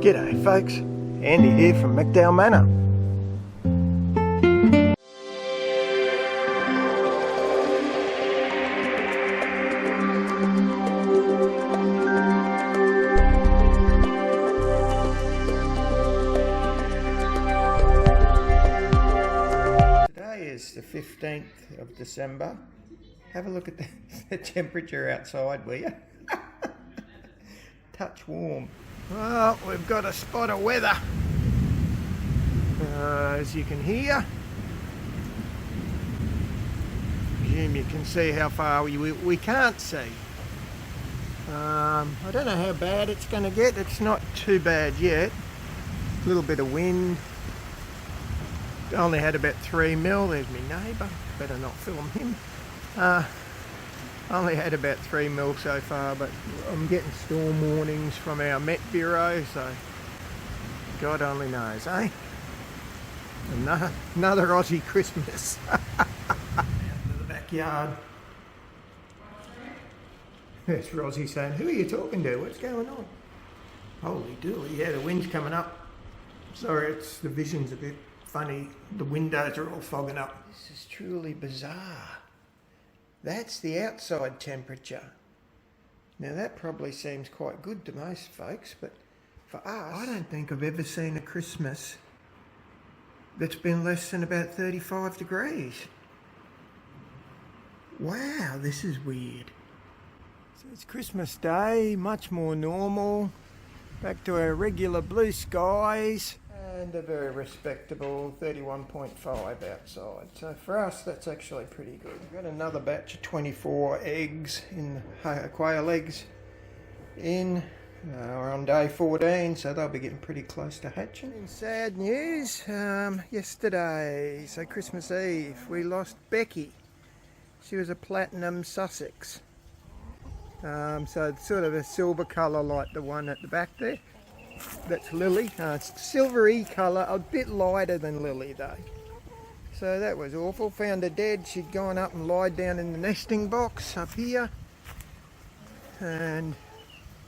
G'day folks, Andy here from McDowell Manor. Today is the 15th of December. Have a look at the temperature outside, will you? Touch warm. Well, we've got a spot of weather, as you can hear. Presume you can see how far we can't see. I don't know how bad it's going to get. It's not too bad yet. A little bit of wind. Only had about 3 mil. There's my neighbour. Better not film him. Only had about 3 mil so far, but I'm getting storm warnings from our Met Bureau, so God only knows, eh? Another Ozzie Christmas. Out to the backyard. There's Rosie saying, "Who are you talking to? What's going on?" Holy dooly, yeah, the wind's coming up. Sorry, the vision's a bit funny. The windows are all fogging up. This is truly bizarre. That's the outside temperature. Now that probably seems quite good to most folks, but for us, I don't think I've ever seen a Christmas that's been less than about 35 degrees. Wow, this is weird. So it's Christmas Day, much more normal. Back to our regular blue skies. And a very respectable 31.5 outside. So for us, that's actually pretty good. We've got another batch of 24 eggs in quail eggs in. We're on day 14, so they'll be getting pretty close to hatching. In sad news, yesterday, so Christmas Eve, we lost Becky. She was a platinum Sussex. So it's sort of a silver colour like the one at the back there. That's Lily. It's silvery colour, a bit lighter than Lily though. So that was awful. Found her dead. She'd gone up and lied down in the nesting box up here. And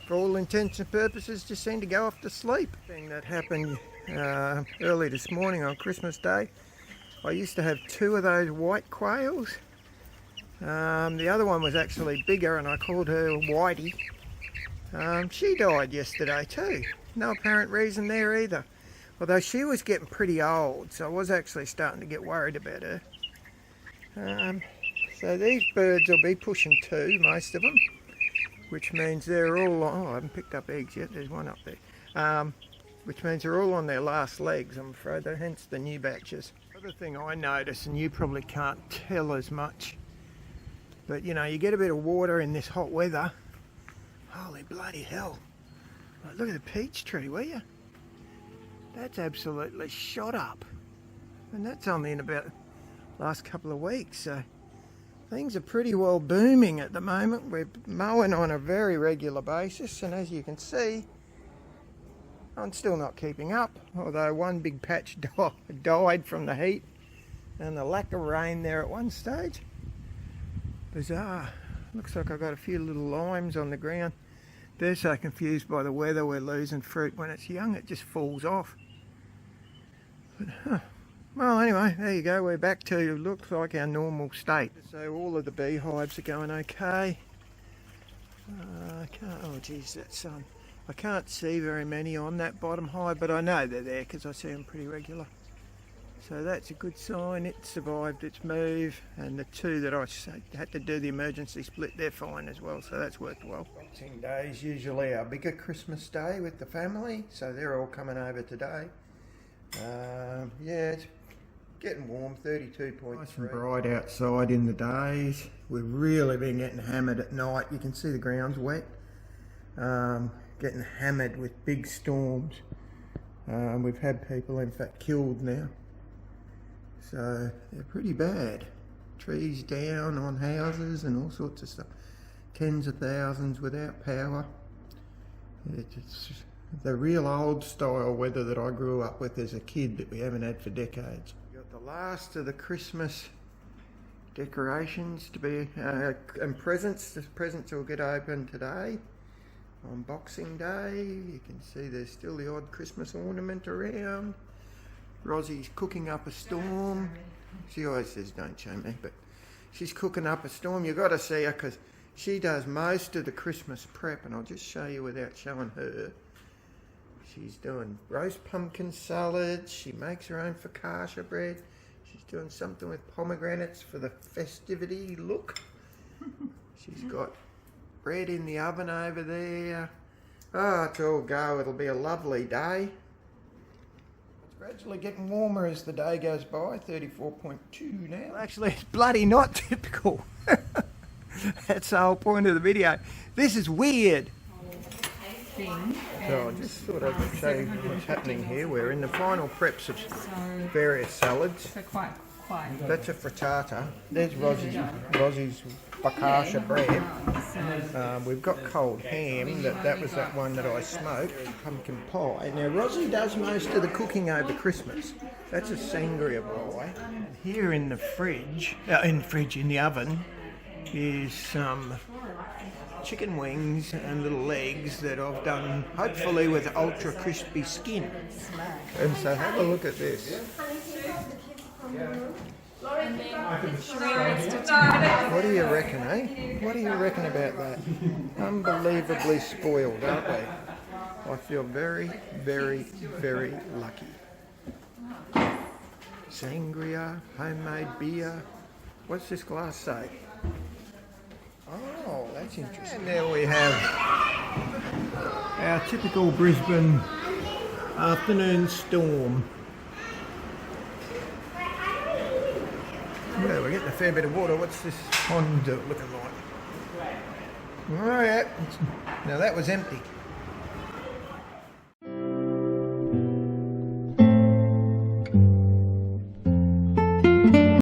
for all intents and purposes just seemed to go off to sleep. Thing that happened early this morning on Christmas Day. I used to have 2 of those white quails. The other one was actually bigger and I called her Whitey. She died yesterday too. No apparent reason there either. Although she was getting pretty old, so I was actually starting to get worried about her. So these birds will be pushing 2, most of them, which means they're all on, I haven't picked up eggs yet, there's one up there. Which means they're all on their last legs, I'm afraid, hence the new batches. Other thing I notice, and you probably can't tell as much, but you know, you get a bit of water in this hot weather. Holy bloody hell. Look at the peach tree, will you? That's absolutely shot up. And that's only in about the last couple of weeks, so things are pretty well booming at the moment. We're mowing on a very regular basis, and as you can see, I'm still not keeping up, although one big patch died from the heat and the lack of rain there at one stage. Bizarre. Looks like I've got a few little limes on the ground. They're so confused by the weather, we're losing fruit. When it's young, it just falls off. But, well, anyway, there you go. We're back to, looks like our normal state. So all of the beehives are going okay. Oh, geez, that sun. I can't see very many on that bottom hive, but I know they're there because I see them pretty regular. So that's a good sign. It survived its move, and the 2 that I had to do the emergency split, they're fine as well, so that's worked well. Boxing Day is usually our bigger Christmas day with the family, so they're all coming over today. Yeah, it's getting warm, 32.3. Nice and bright outside in the days. We've really been getting hammered at night. You can see the ground's wet. Getting hammered with big storms. We've had people, in fact, killed now. So they're pretty bad. Trees down on houses and all sorts of stuff. Tens of thousands without power. It's the real old style weather that I grew up with as a kid that we haven't had for decades. We've got the last of the Christmas decorations to be, and presents. The presents will get opened today. on Boxing Day. You can see there's still the odd Christmas ornament around. Rozzie's cooking up a storm. She always says don't show me, but she's cooking up a storm. You've got to see her because she does most of the Christmas prep, and I'll just show you without showing her. She's doing roast pumpkin salad. She makes her own focaccia bread. She's doing something with pomegranates for the festivity look. She's got bread in the oven over there. Oh, it's all go. It'll be a lovely day. It's gradually getting warmer as the day goes by. 34.2 now. Actually, it's bloody not typical. That's the whole point of the video. This is weird. So I just thought I'd show you what's happening here. We're in the final preps of various salads. So quite. That's a frittata. There's Rozzie's focaccia bread. We've got cold ham. That was that one that I smoked. Pumpkin pie. Now Rozzie does most of the cooking over Christmas. That's a sangria pie. And here in the fridge, in the oven, is some chicken wings and little legs that I've done hopefully with ultra crispy skin. And so have a look at this. What do you reckon, eh? What do you reckon about that? Unbelievably spoiled, aren't we? I feel very, very, very lucky. Sangria, homemade beer. What's this glass say? Oh, that's interesting. And there we have our typical Brisbane afternoon storm. Yeah, we're getting a fair bit of water. What's this pond looking like? Oh yeah, now that was empty.